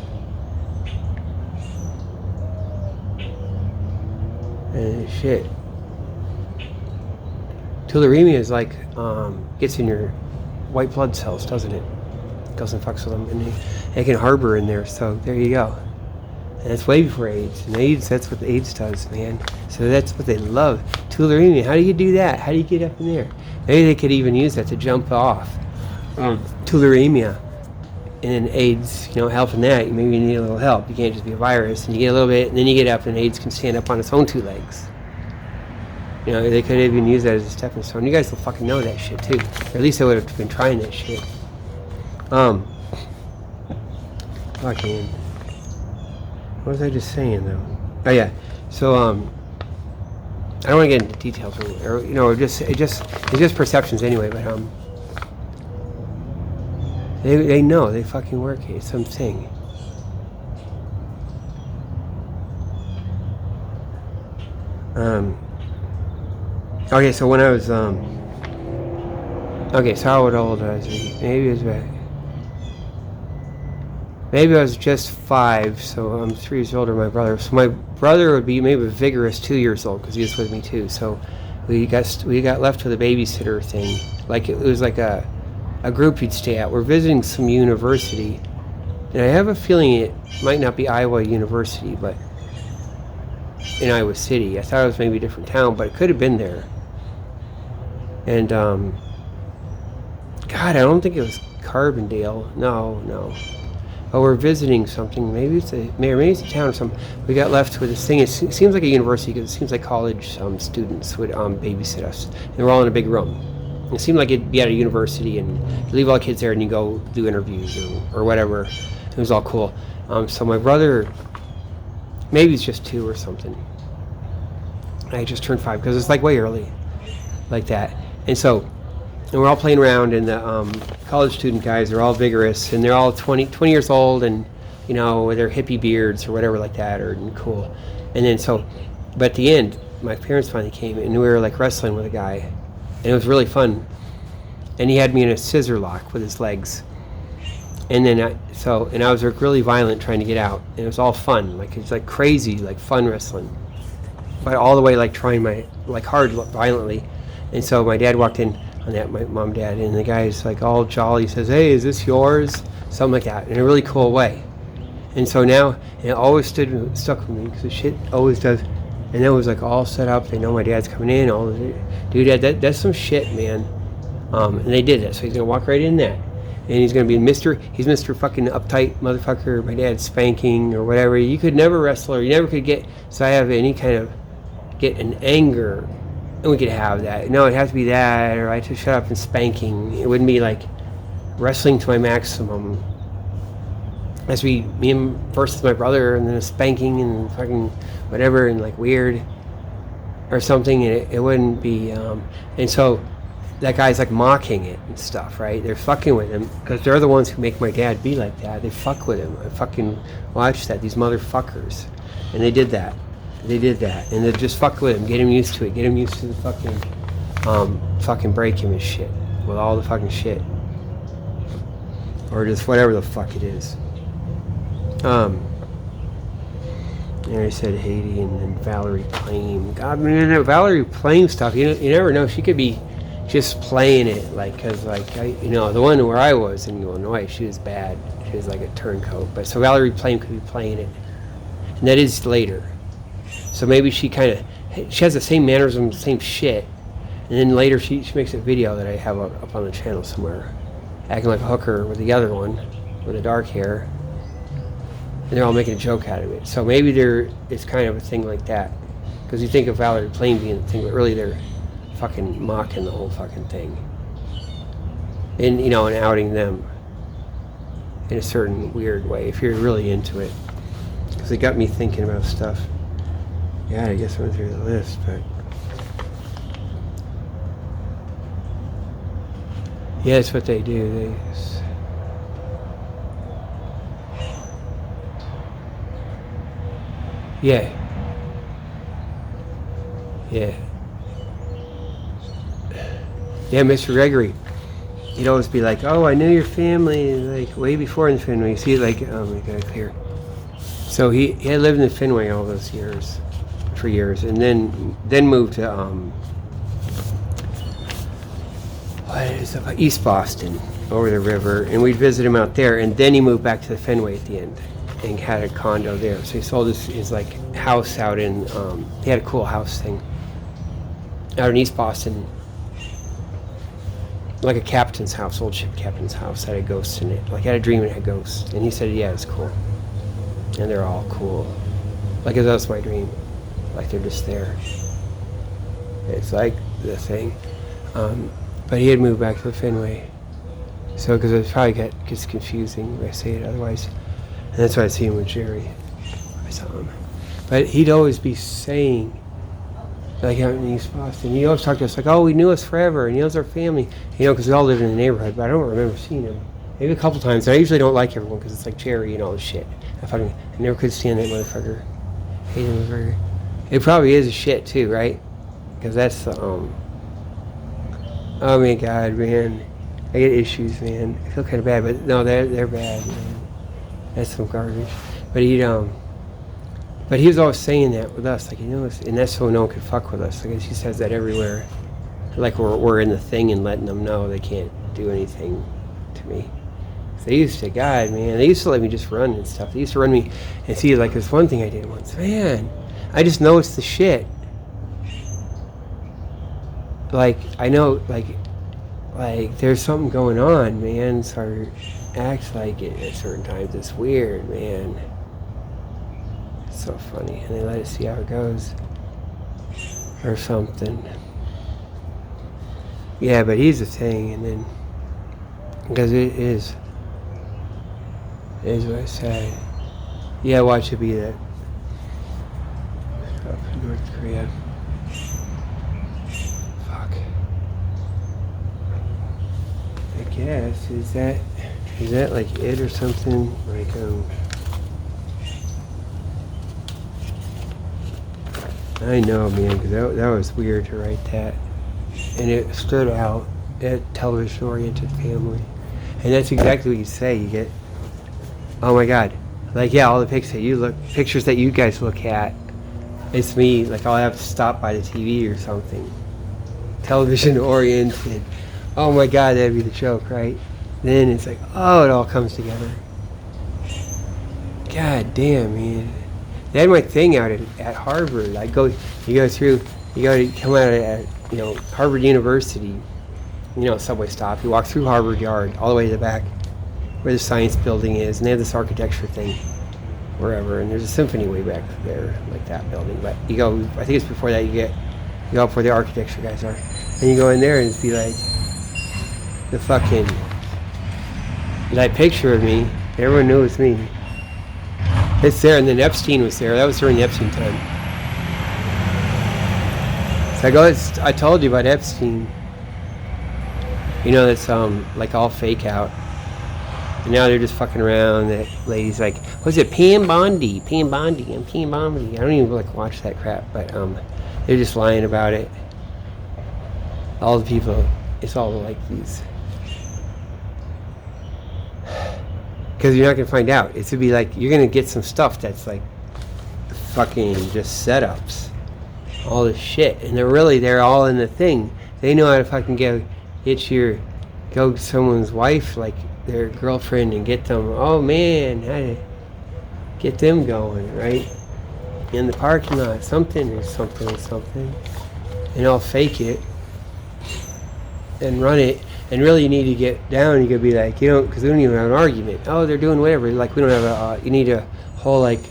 And shit. Tularemia is like, gets in your white blood cells, doesn't it? Doesn't fucks with them, and they can harbor in there, so there you go. And that's way before AIDS. And AIDS, that's what AIDS does, man. So that's what they love. Tularemia, how do you do that? How do you get up in there? Maybe they could even use that to jump off. Tularemia. And then AIDS, you know, helping that, maybe you need a little help. You can't just be a virus, and you get a little bit, and then you get up, and AIDS can stand up on its own 2 legs. You know, they could even use that as a stepping stone. You guys will fucking know that shit, too. Or at least they would have been trying that shit. Fucking... What was I just saying, though? Oh, yeah. So, I don't want to get into details, or you know, it's just perceptions anyway, but, they know, they fucking work it. It's something. Okay, so when I was, okay, so how old was I? Maybe I was just 5, so I'm 3 years older than my brother. So my brother would be maybe a vigorous 2 years old, because he was with me too. So we got left with a babysitter thing. Like, it was like a a group you'd stay at. We're visiting some university, and I have a feeling it might not be Iowa University, but in Iowa City. I thought it was maybe a different town, but it could have been there. And God, I don't think it was Carbondale. No. But we're visiting something. Maybe it's a town or something. We got left with this thing. It seems like a university because it seems like college students would babysit us. And we're all in a big room. It seemed like it'd be at a university, and you leave all the kids there and you go do interviews or whatever. It was all cool. So my brother, maybe he's just 2 or something. I just turned 5 because it's like way early, like that. And we're all playing around, and the college student guys are all vigorous, and they're all 20 years old, and with their hippie beards or whatever like that, and cool. And then but at the end, my parents finally came, and we were like wrestling with a guy, and it was really fun. And he had me in a scissor lock with his legs, and then I was like really violent trying to get out, and it was all fun, like it's like crazy, like fun wrestling, but all the way like trying my hard violently. And so my dad walked in on that, my mom, dad, and the guy's like all jolly, says, "Hey, is this yours?" Something like that, in a really cool way. And so now, and it always stuck with me because the shit always does. And then it was like all set up. They know my dad's coming in. Dude, that's some shit, man. And they did that. So he's gonna walk right in that, and he's gonna be He's Mr. fucking uptight motherfucker. My dad's spanking or whatever. You could never wrestle, or you never could get. So I have any kind of get an anger. And we could have that. No, it'd have to be that, or I had to shut up and spanking. It wouldn't be like wrestling to my maximum. It has to be me and versus my brother, and then a spanking and fucking whatever, and like weird or something. And it wouldn't be. And so that guy's like mocking it and stuff, right? They're fucking with him because they're the ones who make my dad be like that. They fuck with him. I fucking watched that. These motherfuckers, and they did that. They did that, and they just fuck with him, get him used to it, get him used to the fucking break him and shit, with all the fucking shit, or just whatever the fuck it is. And I said Haiti, and then Valerie Plame. God, man, that Valerie Plame stuff, you never know. She could be just playing it, like, cause like the one where I was in Illinois, she was bad. She was like a turncoat, but so Valerie Plame could be playing it, and that is later. So maybe she has the same mannerisms, same shit, and then later she makes a video that I have up on the channel somewhere, acting like a hooker with the other one, with the dark hair, and they're all making a joke out of it. So maybe it's kind of a thing like that, because you think of Valerie Plame being the thing, but really they're fucking mocking the whole fucking thing, and and outing them in a certain weird way if you're really into it, because it got me thinking about stuff. Yeah, I guess I went through the list, but yeah, it's what they do. Yeah, Mr. Gregory. He'd always be like, "Oh, I knew your family like way before in the Fenway." See, like, we got it clear. So he had lived in the Fenway all those years. For years, and then moved to East Boston, over the river, and we'd visit him out there, and then he moved back to the Fenway at the end and had a condo there. So he sold his like house out in he had a cool house thing out in East Boston, like a captain's house, old ship captain's house, had a ghost in it. Like I had a dream it had ghosts, and he said, yeah, it's cool, and they're all cool, like that's my dream. Like they're just there. It's like the thing. But he had moved back to the Fenway. So, because it probably gets confusing if I say it otherwise. And that's why I see him with Jerry. I saw him. But he'd always be saying, like out in East Boston, he always talked to us like, oh, he knew us forever, and he knows our family. Because we all lived in the neighborhood, but I don't remember seeing him. Maybe a couple times. I usually don't like everyone because it's like Jerry and all this shit. I never could stand that motherfucker. Hate him motherfucker. It probably is a shit too, right? Because that's the oh my god, man, I get issues, man. I feel kind of bad, but no, they're bad, man. That's some garbage. But he was always saying that with us, like and that's so no one could fuck with us. Like he says that everywhere, like we're in the thing and letting them know they can't do anything to me. They used to, God, man, they used to let me just run and stuff. They used to run me and see, like, this one thing I did once. Man, I just noticed the shit. Like, I know, like there's something going on, man. So I act like it at certain times. It's weird, man. It's so funny. And they let us see how it goes. Or something. Yeah, but he's a thing, and then, because it is what I said. Yeah, watch it be that. Up in North Korea. Fuck. I guess, is that like it or something? Like, I know, man, because that was weird to write that. And it stood out at television-oriented family. And that's exactly what you say. You get, oh my God, like, yeah, all the pictures that you guys look at, it's me. Like, I'll have to stop by the TV or something. Television-oriented. Oh my God, that'd be the joke, right? Then it's like, oh, it all comes together. God damn, man. They had my thing out at Harvard. You come out at, Harvard University, subway stop. You walk through Harvard Yard all the way to the back where the science building is, and they have this architecture thing wherever, and there's a symphony way back there, like that building. But you go, I think it's before that, you go up where the architecture guys are, and you go in there and it'd be like the fucking, that picture of me, everyone knew it was me. It's there, and then Epstein was there. That was during the Epstein time. So I told you about Epstein. That's like all fake out. And now they're just fucking around. That lady's like, what's it, Pam Bondi? I'm Pam Bondi. I don't even like watch that crap, but they're just lying about it. All the people, it's all like these. Because you're not going to find out. It's going to be like, you're going to get some stuff that's like fucking just setups. All this shit. And they're all in the thing. They know how to fucking go to someone's wife, like their girlfriend, and get them, oh man, how to get them going, right? In the parking lot, something. And I'll fake it and run it. And really, you need to get down. You could be like, because we don't even have an argument. Oh, they're doing whatever. Like, we don't have you need a whole, like,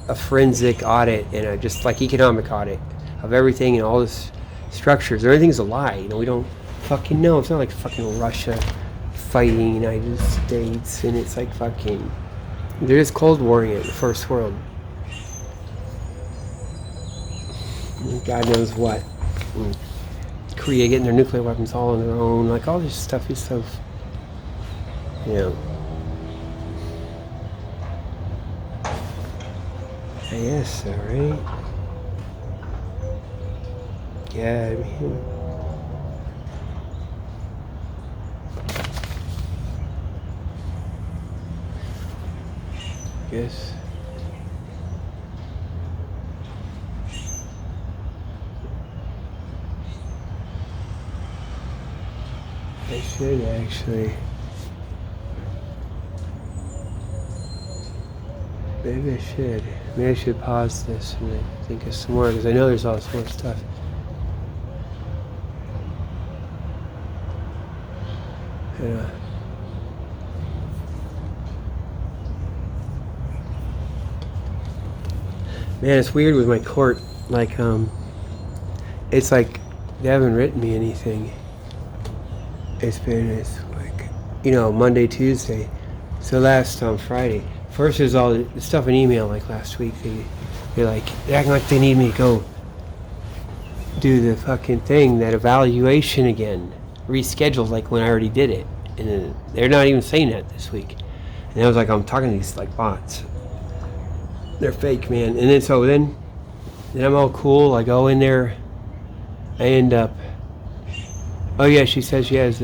a forensic audit and just like economic audit of everything and all this structures. Everything's a lie. We don't fucking know. It's not like fucking Russia fighting United States, and it's like fucking, they're just Cold Warring it, the first world. God knows what. Korea getting their nuclear weapons all on their own, like all this stuff is so, I guess so, right? Yeah, I mean, guess. I should actually. Maybe I should. Maybe I should pause this and think of some more, because I know there's all this more stuff. Yeah. Man, it's weird with my court. Like, it's like they haven't written me anything. It's like, Monday, Tuesday. So last Friday. First there's all the stuff in email, like last week. They're acting like they need me to go do the fucking thing, that evaluation again. Rescheduled like when I already did it. And they're not even saying that this week. And I was like, I'm talking to these like bots. They're fake, man. And then I'm all cool. I go in there. I end up. Oh yeah, she says she has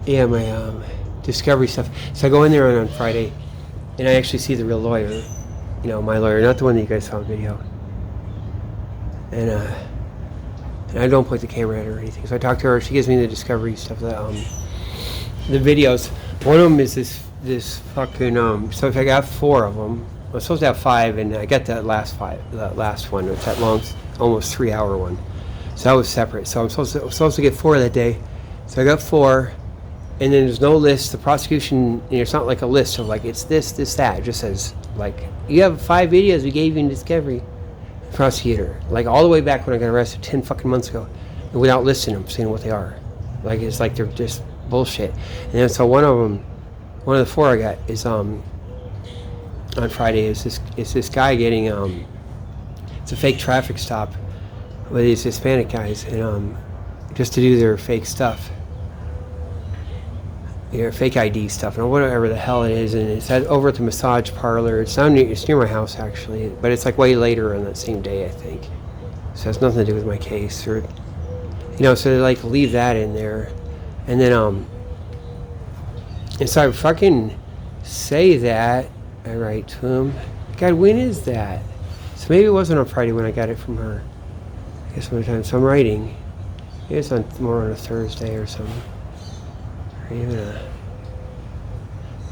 my discovery stuff. So I go in there on Friday, and I actually see the real lawyer. My lawyer, not the one that you guys saw on video. And And I don't point the camera at her or anything. So I talk to her. She gives me the discovery stuff, the videos. One of them is this fucking so if I got 4 of them. I was supposed to have 5, and I got that last one. It's that long, almost 3-hour one. So that was separate. So I'm supposed to get 4 that day. So I got 4, and then there's no list. The prosecution, it's not like a list of like it's this, that. It just says like you have 5 videos we gave you in discovery. Prosecutor, like all the way back when I got arrested 10 fucking months ago, and without listing them, seeing what they are. Like it's like they're just bullshit. And then so one of the 4 I got is on Friday is this guy getting it's a fake traffic stop with these Hispanic guys, and just to do their fake stuff, fake ID stuff and whatever the hell it is. And it's over at the massage parlor. It's near my house actually, but it's like way later on that same day, I think. So it has nothing to do with my case, or so they like leave that in there, and then and so I fucking say that. I write to him, God, when is that? So maybe it wasn't on Friday when I got it from her. I guess sometime. So I'm writing. Maybe it's more on a Thursday or something. Or even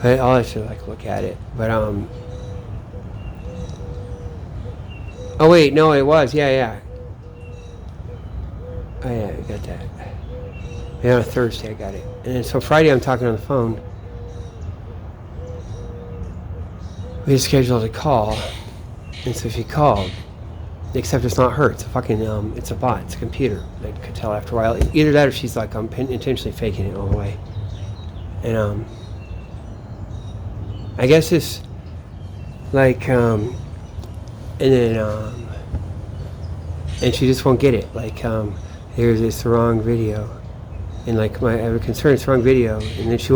but I'll have to like look at it. But oh wait, no, it was. Yeah. Oh yeah, I got that. Yeah, on a Thursday I got it. And then so Friday I'm talking on the phone. We scheduled a call, and so she called, except it's not her. It's a fucking, it's a bot. It's a computer. I could tell after a while. Either that or she's like, I'm intentionally faking it all the way. And, I guess it's like, and then, and she just won't get it. Like, here's this wrong video. And like I have a concern, it's wrong video, and then she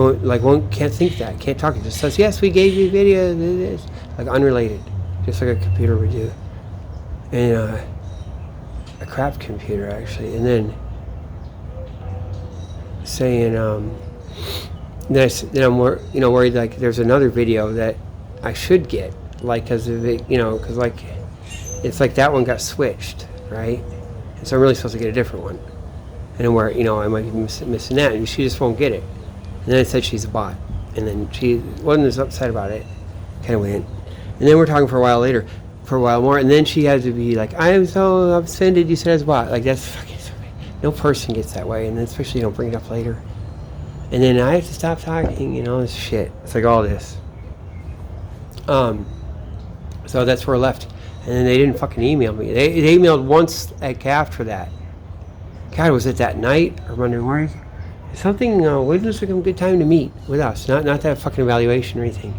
can't think that, can't talk. It just says, yes, we gave you video, this, like unrelated, just like a computer would do, and a crap computer actually. And then saying, then I'm more, worried like there's another video that I should get, like because of it, because like it's like that one got switched, right? And so I'm really supposed to get a different one. And where, I might be missing that, and she just won't get it. And then I said she's a bot, and then she wasn't as upset about it, kind of went. And then we're talking for a while more, and then she had to be like, I am so offended you said I was a bot. Like, that's fucking stupid. No person gets that way, and then especially you don't bring it up later. And then I have to stop talking, this shit. It's like all this. So that's where I left. And then they didn't fucking email me. They emailed once after that. God, was it that night or Monday morning? Something, when was a good time to meet with us? Not that fucking evaluation or anything.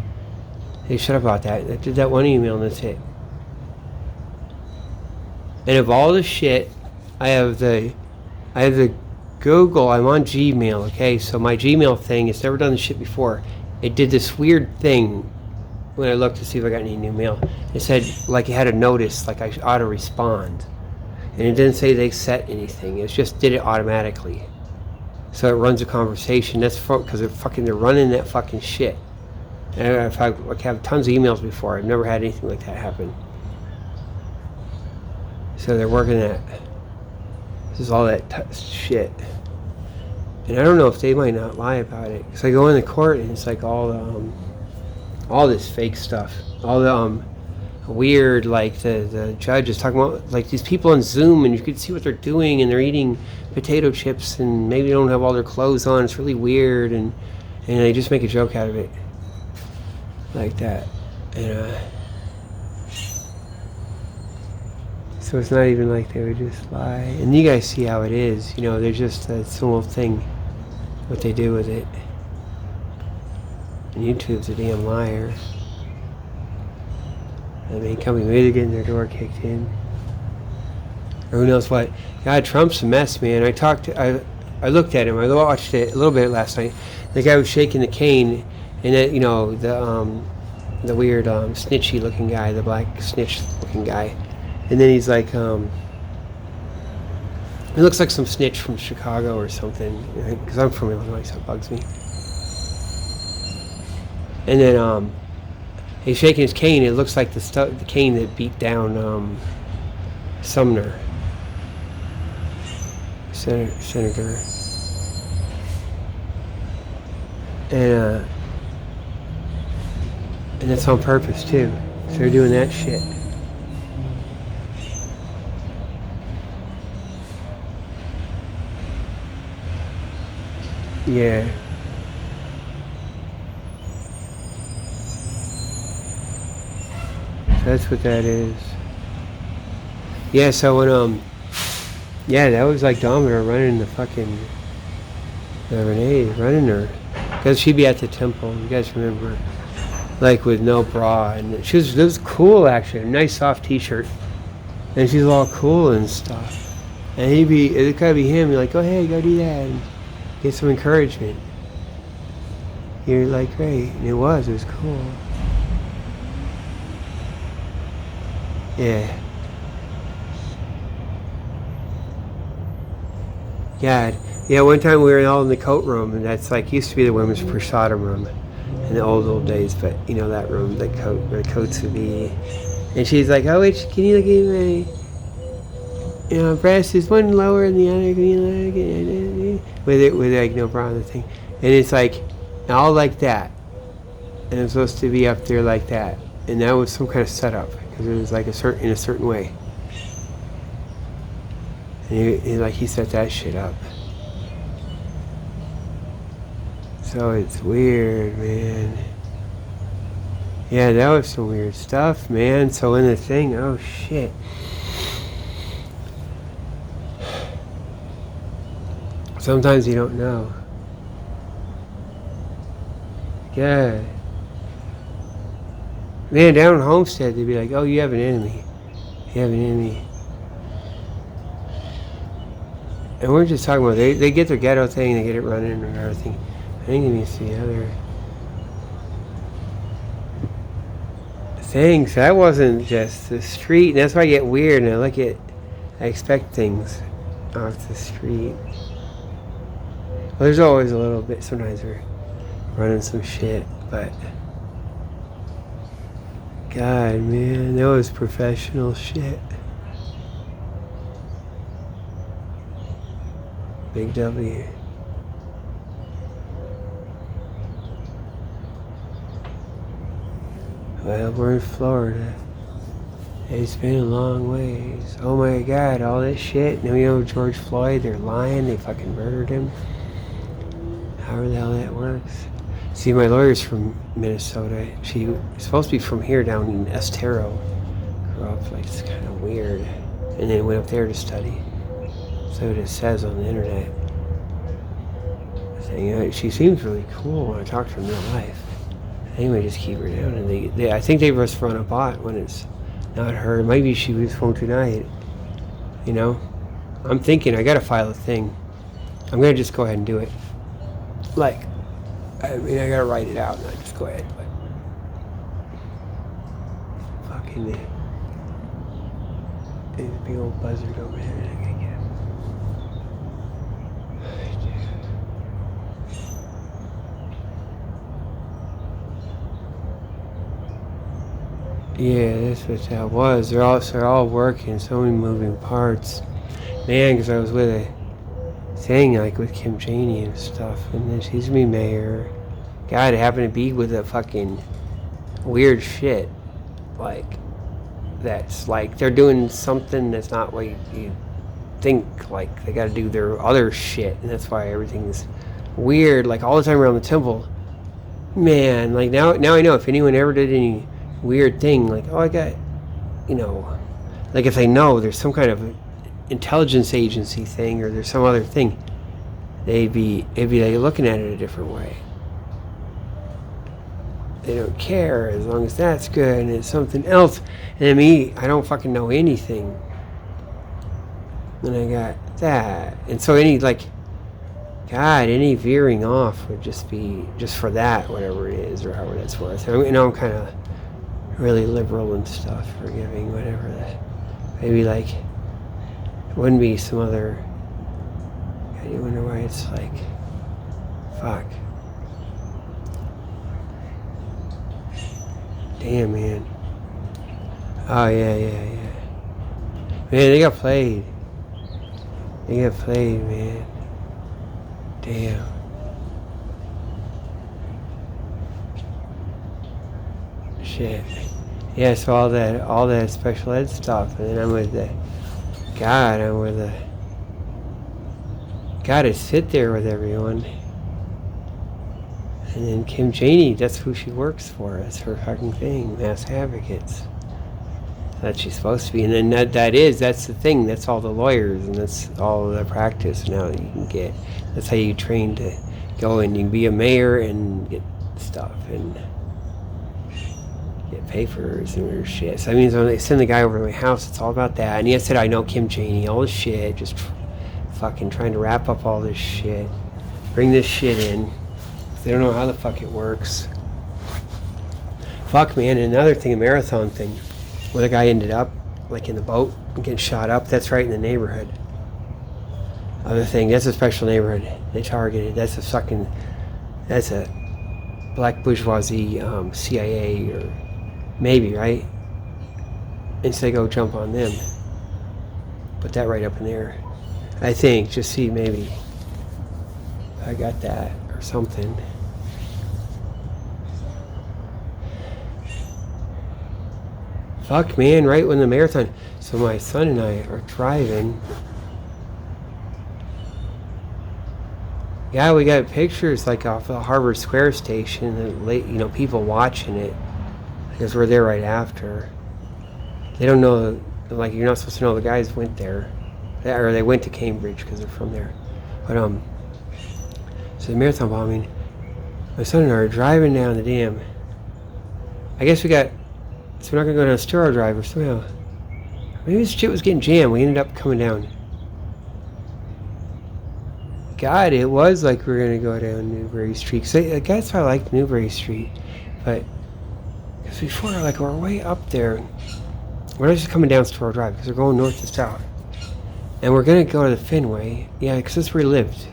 They shut up about that. They did that one email and that's it. And of all the shit, I have the Google, I'm on Gmail, okay? So my Gmail thing, it's never done this shit before. It did this weird thing when I looked to see if I got any new mail. It said, like it had a notice, like I ought to respond. And it didn't say they set anything. It just did it automatically. So it runs a conversation. That's because they're running that fucking shit. And I've had tons of emails before. I've never had anything like that happen. So they're working that. This is all that shit. And I don't know if they might not lie about it. Because I go in the court and it's like all this fake stuff. All the weird, like the judge is talking about like these people on Zoom, and you can see what they're doing, and they're eating potato chips, and maybe they don't have all their clothes on. It's really weird, and they just make a joke out of it, like that, and so it's not even like they would just lie. And you guys see how it is, they're just it's a little thing, what they do with it. And YouTube's a damn liar. I mean, maybe they're getting their door kicked in, or who knows what. God, Trump's a mess, man. I looked at him. I watched it a little bit last night. The guy was shaking the cane, and that the weird snitchy-looking guy, the black snitch-looking guy, and then he's like, he looks like some snitch from Chicago or something, because I'm from Illinois, so it bugs me. And then he's shaking his cane. It looks like the cane that beat down Sumner. senator. And it's on purpose too. So they're doing that shit. Yeah. So that's what that is. Yeah, so when yeah, that was like Domino running the fucking Renee running her, because she'd be at the temple. You guys remember, like with no bra, and it was cool actually. A nice soft T-shirt, and she's all cool and stuff. And it gotta be him. You're like, go ahead, go do that, and get some encouragement. You're like, great, and it was cool. Yeah. God. Yeah, one time we were all in the coat room, and that's like used to be the women's prashadam room in the old days, but you know that room, the coats would be. And she's like, oh wait, can you look at my, breast is one lower than the other, can you look at with like no bra on the thing, and it's like all like that, and it's supposed to be up there like that, and that was some kind of setup because it was like in a certain way. And he set that shit up. So it's weird, man. Yeah, that was some weird stuff, man. So in the thing, oh shit. Sometimes you don't know. Yeah. Man, down in Homestead, they'd be like, oh, you have an enemy. You have an enemy. And we're just talking about, they get their ghetto thing, they get it running and everything. I think it means the other things. That wasn't just the street, and that's why I get weird, and I expect things off the street. Well, there's always a little bit, sometimes we're running some shit, but God, man, that was professional shit. Big W. Well, we're in Florida. It's been a long ways. Oh my God, all this shit. Now you know George Floyd, they're lying, they fucking murdered him. However the hell that works. See, my lawyer's from Minnesota. She was supposed to be from here down in Estero. Grew up, like, it's kind of weird. And then went up there to study. So it says on the internet. She seems really cool when I talk to her in real life. Anyway, just keep her down. And I think they must run a bot when it's not her. Maybe she was phone tonight. You know? I'm thinking I gotta file a thing. I'm gonna just go ahead and do it. Like, I mean, I gotta write it out and I just go ahead. But fucking there's a big old buzzard over there that I gotta get. Yeah, that's what that was. They're all working, so many moving parts. Man, because I was with a thing like with Kim Janey and stuff, and then she's gonna be mayor. God, it happened to be with a fucking weird shit. Like, that's like they're doing something that's not what you think. Like, they gotta do their other shit, and that's why everything's weird. Like, all the time around the temple. Man, like now I know if anyone ever did any weird thing, like, oh, I got, like if they know there's some kind of intelligence agency thing or there's some other thing, it'd be like looking at it a different way. They don't care as long as that's good and it's something else. And me, I don't fucking know anything. And I got that. And so any veering off would just be just for that, whatever it is or however that's worth. I'm kind of really liberal and stuff, forgiving, whatever that. Maybe like it wouldn't be some other. You wonder why it's like, fuck. Damn, man. Oh yeah. Man, they got played. They get played, man. Damn. Shit. Yeah, so all that special ed stuff, and then I'm with the gotta sit there with everyone. And then Kim Janey, that's who she works for. That's her fucking thing, mass advocates. That's she's supposed to be. And then that's the thing. That's all the lawyers, and that's all the practice now that you can get. That's how you train to go and you can be a mayor and get stuff and get papers and weird shit. So I mean, when they send the guy over to my house, it's all about that. And he said, I know Kim Janey, all this shit, just fucking trying to wrap up all this shit, bring this shit in. They don't know how the fuck it works. Fuck, man. And another thing, a marathon thing, where the guy ended up, like in the boat, and getting shot up. That's right in the neighborhood. Other thing, that's a special neighborhood. They targeted. That's a black bourgeoisie CIA or maybe, right? And so they go jump on them. Put that right up in there. I think, just see maybe I got that or something. Fuck, man, right when the marathon. So my son and I are driving. Yeah, we got pictures like off the Harvard Square station, and people watching it because we're there right after. They don't know, like, you're not supposed to know the guys went there, or they went to Cambridge because they're from there. But so the marathon bombing. My son and I are driving down the dam. I guess so we're not gonna go down Sturo Drive or somehow. Maybe this shit was getting jammed. We ended up coming down. God, it was like we were gonna go down Newbury Street. I guess I liked Newbury Street, but because before, like, we're way up there. We're not just coming down Sturo Drive because we're going north to south, and we're gonna go to the Fenway. Yeah, because that's where we lived.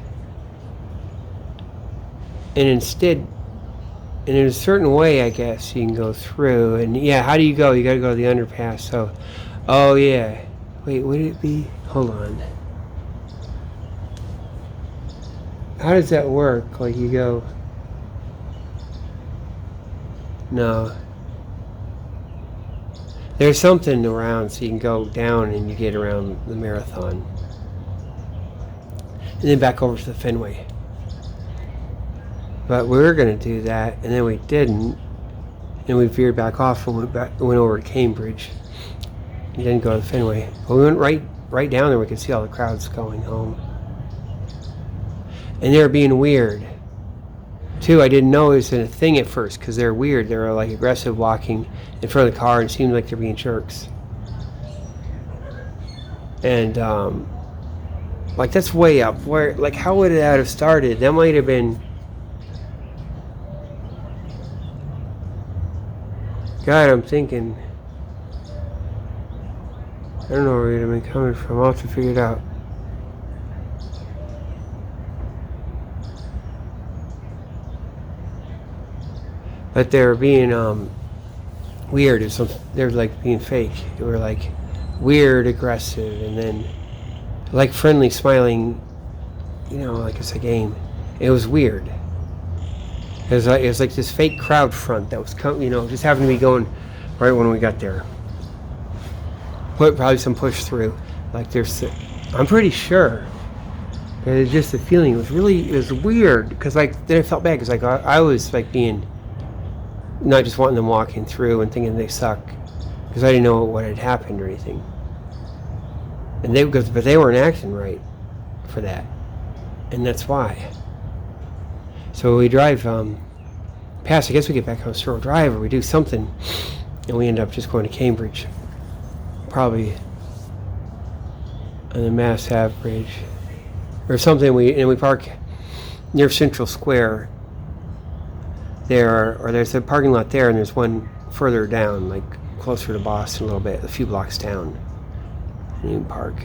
And instead, and in a certain way, I guess you can go through. And yeah, how do you go? You got to go to the underpass. So, oh yeah. Wait, would it be? Hold on. How does that work? Like, you go. No. There's something around, so you can go down and you get around the marathon, and then back over to the Fenway. But we were going to do that, and then we didn't. And we veered back off and went over to Cambridge. We didn't go to the Fenway. But we went right down there. We could see all the crowds going home. And they were being weird. Too, I didn't know it was a thing at first because they're weird. They were like aggressive walking in front of the car and seemed like they're being jerks. And, like, that's way up. Where, like, how would that have started? That might have been... God, I'm thinking. I don't know where they'd been coming from. I'll have to figure it out. But they were being weird or something. They were like being fake. They were like weird, aggressive, and then like friendly, smiling. Like it's a game. It was weird. It was like this fake crowd front that was just happened to be going right when we got there. Probably some push through. Like I'm pretty sure. It was just a feeling. It was weird because like then I felt bad because like I was like being not just wanting them walking through and thinking they suck because I didn't know what had happened or anything. And but they weren't acting right for that, and that's why. So we drive past, I guess we get back on Sturo Drive or we do something, and we end up just going to Cambridge. Probably on the Mass Ave Bridge or something. We park near Central Square there, or there's a parking lot there, and there's one further down, like closer to Boston a little bit, a few blocks down. And you can park,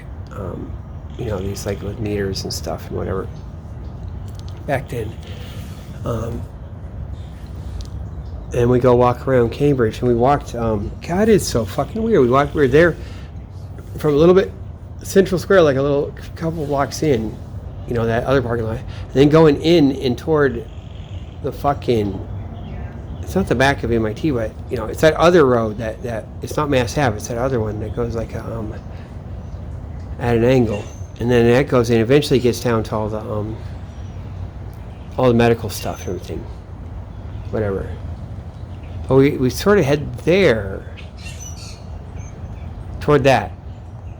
these like with meters and stuff and whatever. Back then. And we go walk around Cambridge, and we walked, God, it's so fucking weird. We were there for a little bit, Central Square, like a little couple blocks in, you know, that other parking lot, and then going in and toward the fucking, it's not the back of MIT, but you know, it's that other road that it's not Mass Ave, it's that other one that goes like at an angle, and then that goes in, eventually gets down to all the medical stuff and everything, whatever. But we sort of head there toward that,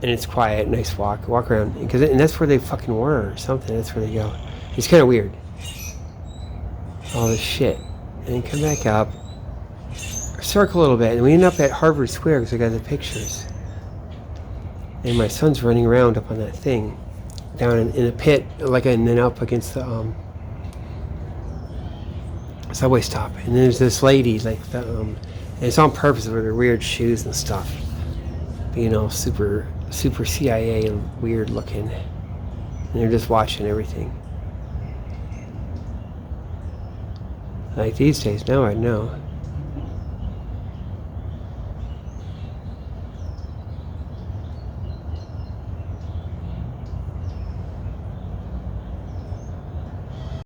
and it's quiet, nice walk around, and that's where they fucking were or something. That's where they go. It's kind of weird, all this shit, and then come back up, circle a little bit, and we end up at Harvard Square because I got the pictures. And my son's running around up on that thing, down in a pit, like, and then up against the subway stop. And there's this lady, like, and it's on purpose with her weird shoes and stuff, you know, super CIA weird looking, and they're just watching everything. Like these days, now I know.